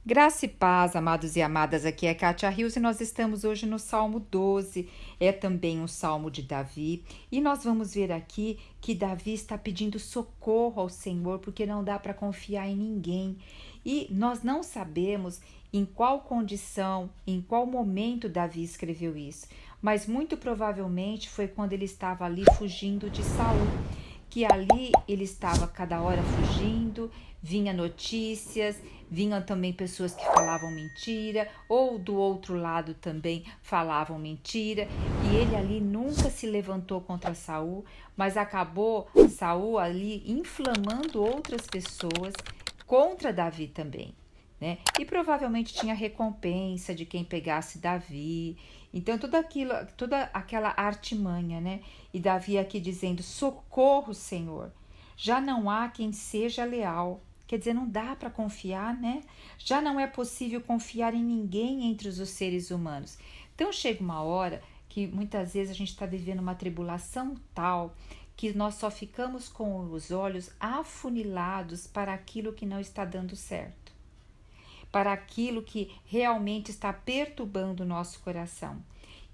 Graça e paz, amados e amadas, aqui é Kátia Rios e nós estamos hoje no Salmo 12, é também um salmo de Davi, e nós vamos ver aqui que Davi está pedindo socorro ao Senhor porque não dá para confiar em ninguém, e nós não sabemos em qual condição, em qual momento Davi escreveu isso, mas muito provavelmente foi quando ele estava ali fugindo de Saul, que ali ele estava cada hora fugindo, vinha notícias, vinham também pessoas que falavam mentira, ou do outro lado também falavam mentira, e ele ali nunca se levantou contra Saul, mas acabou Saul ali inflamando outras pessoas contra Davi também. Né? E provavelmente tinha recompensa de quem pegasse Davi. Então, toda aquela artimanha, né? E Davi aqui dizendo: socorro, Senhor. Já não há quem seja leal. Quer dizer, não dá para confiar, né? Já não é possível confiar em ninguém entre os seres humanos. Então, chega uma hora que muitas vezes a gente está vivendo uma tribulação tal que nós só ficamos com os olhos afunilados para aquilo que não está dando certo, para aquilo que realmente está perturbando o nosso coração.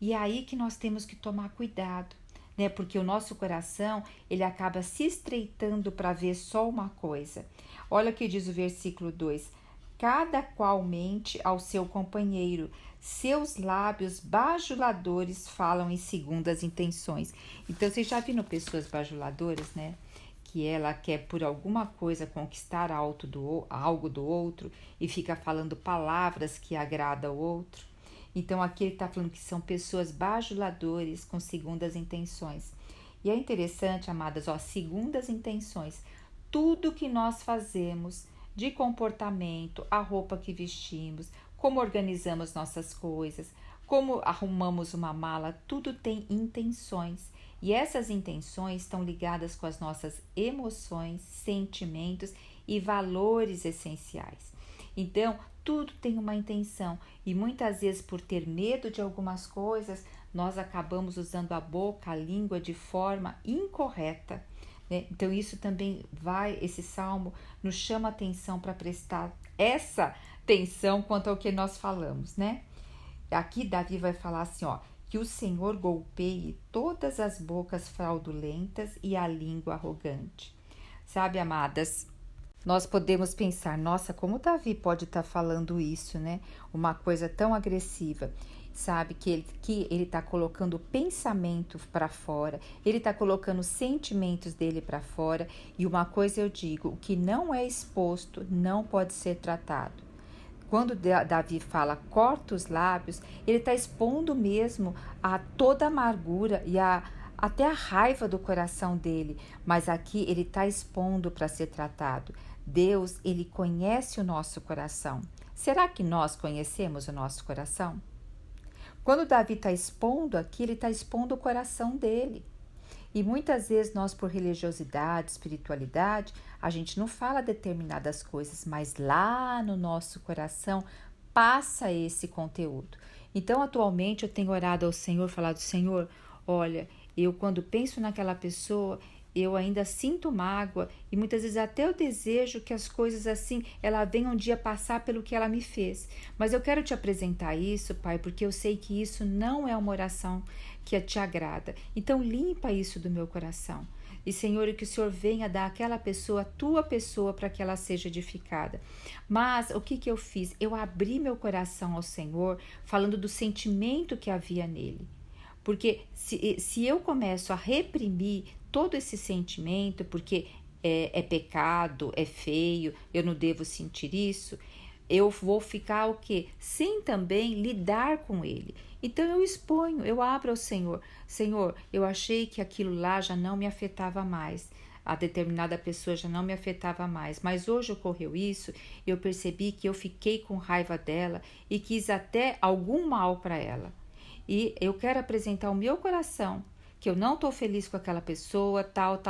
E é aí que nós temos que tomar cuidado, né? Porque o nosso coração, ele acaba se estreitando para ver só uma coisa. Olha o que diz o versículo 2: cada qual mente ao seu companheiro, seus lábios bajuladores falam em segundas intenções. Então, vocês já viram pessoas bajuladoras, né? Que ela quer por alguma coisa conquistar algo do outro e fica falando palavras que agradam ao outro. Então aqui ele está falando que são pessoas bajuladores com segundas intenções. E é interessante, amadas, segundas intenções. Tudo que nós fazemos de comportamento, a roupa que vestimos, como organizamos nossas coisas, como arrumamos uma mala, tudo tem intenções. E essas intenções estão ligadas com as nossas emoções, sentimentos e valores essenciais. Então, tudo tem uma intenção e muitas vezes, por ter medo de algumas coisas, nós acabamos usando a boca, a língua de forma incorreta. Né? Então, isso também esse salmo nos chama atenção para prestar essa atenção quanto ao que nós falamos, né? Aqui Davi vai falar assim, que o Senhor golpeie todas as bocas fraudulentas e a língua arrogante. Sabe, amadas, nós podemos pensar, nossa, como Davi pode estar falando isso, né? Uma coisa tão agressiva. Sabe, que ele está colocando o pensamento para fora, ele está colocando os sentimentos dele para fora. E uma coisa eu digo, o que não é exposto não pode ser tratado. Quando Davi fala corta os lábios, ele está expondo mesmo a toda a amargura e até a raiva do coração dele. Mas aqui ele está expondo para ser tratado. Deus, ele conhece o nosso coração. Será que nós conhecemos o nosso coração? Quando Davi está expondo aqui, ele está expondo o coração dele. E muitas vezes nós, por religiosidade, espiritualidade, a gente não fala determinadas coisas, mas lá no nosso coração passa esse conteúdo. Então, atualmente, eu tenho orado ao Senhor, falado: Senhor, olha, eu quando penso naquela pessoa, eu ainda sinto mágoa e muitas vezes até eu desejo que as coisas assim, ela venha um dia passar pelo que ela me fez. Mas eu quero te apresentar isso, Pai, porque eu sei que isso não é uma oração que te agrada. Então limpa isso do meu coração. E Senhor, que o Senhor venha dar àquela pessoa, a tua pessoa, para que ela seja edificada. Mas o que eu fiz? Eu abri meu coração ao Senhor, falando do sentimento que havia nele. Porque se eu começo a reprimir todo esse sentimento, porque é pecado, é feio, eu não devo sentir isso, eu vou ficar o quê? Sem também lidar com ele. Então eu exponho, eu abro ao Senhor. Senhor, eu achei que aquilo lá já não me afetava mais. A determinada pessoa já não me afetava mais. Mas hoje ocorreu isso, eu percebi que eu fiquei com raiva dela e quis até algum mal para ela. E eu quero apresentar o meu coração, que eu não estou feliz com aquela pessoa, tal.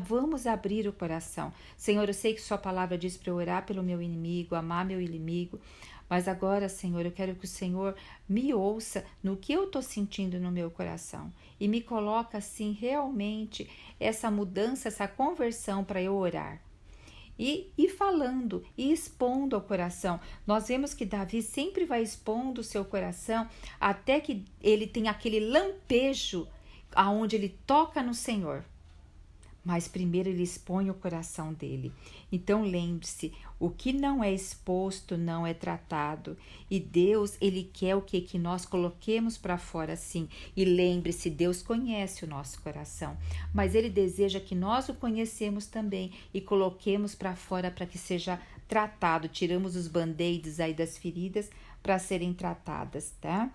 Vamos abrir o coração. Senhor, eu sei que sua palavra diz para eu orar pelo meu inimigo, amar meu inimigo, mas agora, Senhor, eu quero que o Senhor me ouça no que eu estou sentindo no meu coração e me coloca assim realmente essa mudança, essa conversão para eu orar. e falando e expondo ao coração. Nós vemos que Davi sempre vai expondo o seu coração até que ele tem aquele lampejo aonde ele toca no Senhor. Mas primeiro ele expõe o coração dele. Então lembre-se, o que não é exposto não é tratado. E Deus, ele quer o que? Que nós coloquemos para fora sim. E lembre-se, Deus conhece o nosso coração. Mas ele deseja que nós o conhecemos também e coloquemos para fora para que seja tratado. Tiramos os band-aids aí das feridas para serem tratadas, tá?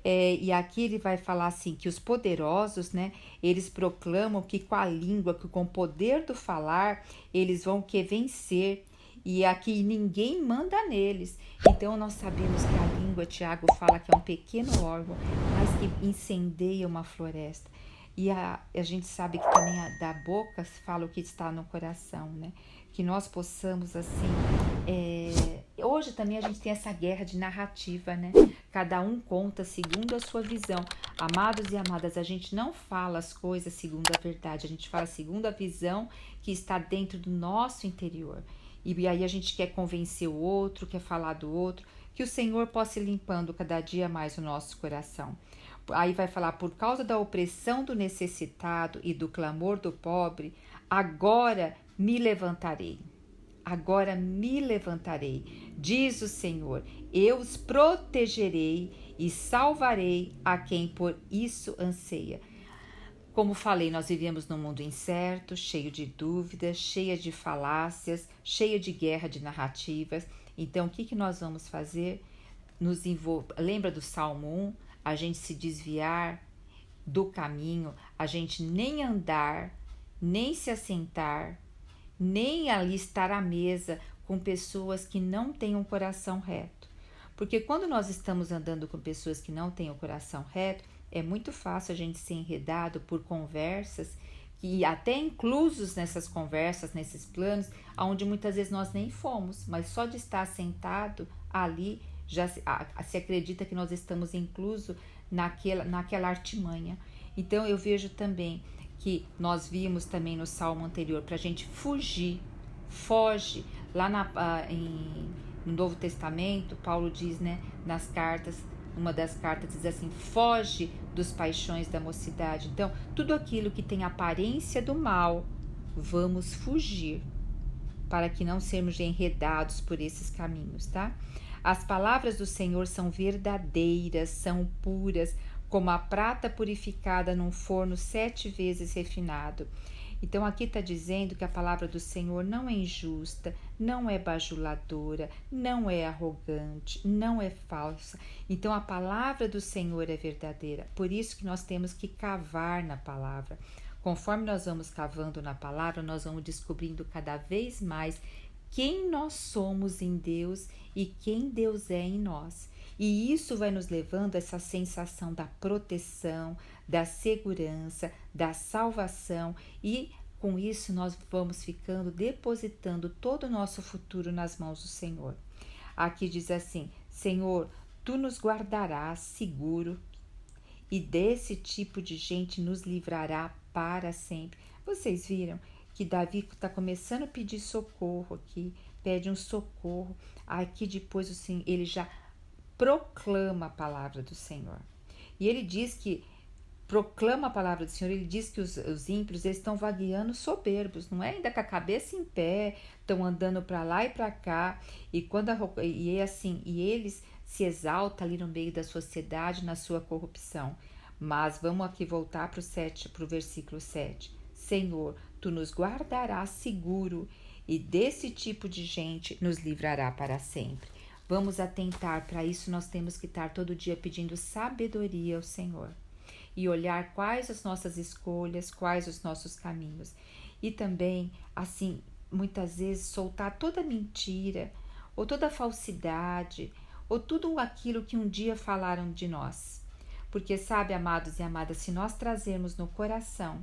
E aqui ele vai falar assim, que os poderosos, né, eles proclamam que com a língua, que com o poder do falar, eles vão que vencer, e aqui ninguém manda neles. Então nós sabemos que a língua, Tiago fala que é um pequeno órgão, mas que incendeia uma floresta. E a gente sabe que também da boca se fala o que está no coração, né? Que nós possamos assim, hoje também a gente tem essa guerra de narrativa, né? Cada um conta segundo a sua visão. Amados e amadas, a gente não fala as coisas segundo a verdade, a gente fala segundo a visão que está dentro do nosso interior. E aí a gente quer convencer o outro, quer falar do outro, que o Senhor possa ir limpando cada dia mais o nosso coração. Aí vai falar, por causa da opressão do necessitado e do clamor do pobre, agora me levantarei. Agora me levantarei, diz o Senhor, eu os protegerei e salvarei a quem por isso anseia. Como falei, nós vivemos num mundo incerto, cheio de dúvidas, cheio de falácias, cheio de guerra de narrativas. Então, o que nós vamos fazer? Lembra do Salmo 1? A gente se desviar do caminho, a gente nem andar, nem se assentar, nem ali estar à mesa com pessoas que não têm um coração reto. Porque quando nós estamos andando com pessoas que não têm o coração reto, é muito fácil a gente ser enredado por conversas e até inclusos nessas conversas, nesses planos, onde muitas vezes nós nem fomos, mas só de estar sentado ali já se acredita que nós estamos inclusos naquela artimanha. Então eu vejo também que nós vimos também no salmo anterior, para a gente fugir, foge. Lá no Novo Testamento, Paulo diz, né, nas cartas, uma das cartas diz assim, foge dos paixões da mocidade. Então, tudo aquilo que tem aparência do mal, vamos fugir, para que não sermos enredados por esses caminhos, tá? As palavras do Senhor são verdadeiras, são puras, como a prata purificada num forno 7 vezes refinado. Então aqui está dizendo que a palavra do Senhor não é injusta, não é bajuladora, não é arrogante, não é falsa. Então a palavra do Senhor é verdadeira. Por isso que nós temos que cavar na palavra. Conforme nós vamos cavando na palavra, nós vamos descobrindo cada vez mais quem nós somos em Deus e quem Deus é em nós. E isso vai nos levando a essa sensação da proteção, da segurança, da salvação, e com isso nós vamos ficando, depositando todo o nosso futuro nas mãos do Senhor. Aqui diz assim, Senhor, Tu nos guardarás seguro e desse tipo de gente nos livrará para sempre. Vocês viram que Davi está começando a pedir socorro aqui, pede um socorro. Aqui depois assim, ele já proclama a palavra do Senhor. E ele diz que proclama a palavra do Senhor, ele diz que os ímpios eles estão vagueando soberbos, não é? Ainda com a cabeça em pé, estão andando para lá e para cá, e eles se exaltam ali no meio da sociedade, na sua corrupção. Mas vamos aqui voltar para o versículo 7. Senhor, Tu nos guardarás seguro e desse tipo de gente nos livrará para sempre. Vamos atentar, para isso nós temos que estar todo dia pedindo sabedoria ao Senhor e olhar quais as nossas escolhas, quais os nossos caminhos. E também, assim, muitas vezes soltar toda mentira, ou toda falsidade, ou tudo aquilo que um dia falaram de nós. Porque sabe, amados e amadas, se nós trazermos no coração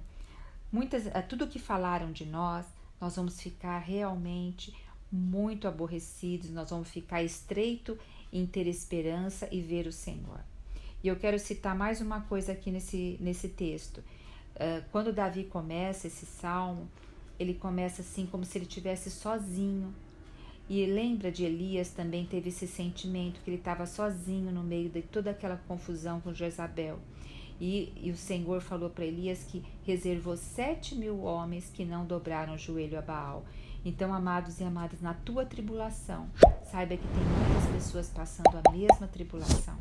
tudo que falaram de nós, nós vamos ficar realmente muito aborrecidos, nós vamos ficar estreito em ter esperança e ver o Senhor. E eu quero citar mais uma coisa aqui nesse texto. Quando Davi começa esse salmo, ele começa assim como se ele estivesse sozinho. E lembra de Elias, também teve esse sentimento que ele estava sozinho no meio de toda aquela confusão com Jezabel. E o Senhor falou para Elias que reservou 7.000 homens que não dobraram o joelho a Baal. Então, amados e amadas, na tua tribulação, saiba que tem muitas pessoas passando a mesma tribulação.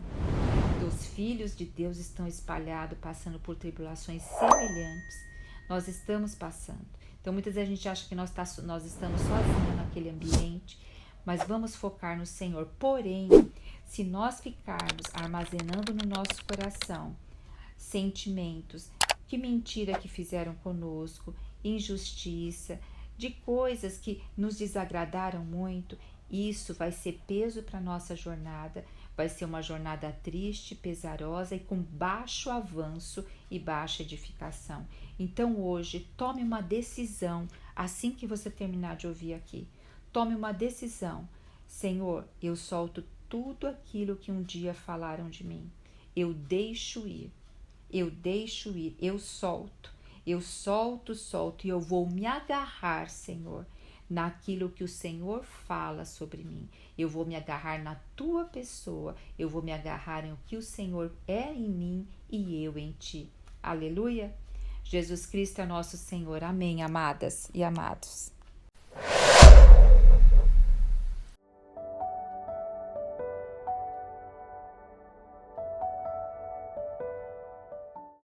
Os filhos de Deus estão espalhados, passando por tribulações semelhantes. Nós estamos passando. Então, muitas vezes a gente acha que nós estamos sozinhos naquele ambiente, mas vamos focar no Senhor. Porém, se nós ficarmos armazenando no nosso coração sentimentos, que mentira que fizeram conosco, injustiça, de coisas que nos desagradaram muito, isso vai ser peso para a nossa jornada, vai ser uma jornada triste, pesarosa e com baixo avanço e baixa edificação. Então hoje, tome uma decisão, assim que você terminar de ouvir aqui, tome uma decisão. Senhor, eu solto tudo aquilo que um dia falaram de mim, eu deixo ir. Eu solto, e eu vou me agarrar, Senhor, naquilo que o Senhor fala sobre mim. Eu vou me agarrar na tua pessoa, eu vou me agarrar em o que o Senhor é em mim e eu em ti. Aleluia! Jesus Cristo é nosso Senhor. Amém, amadas e amados.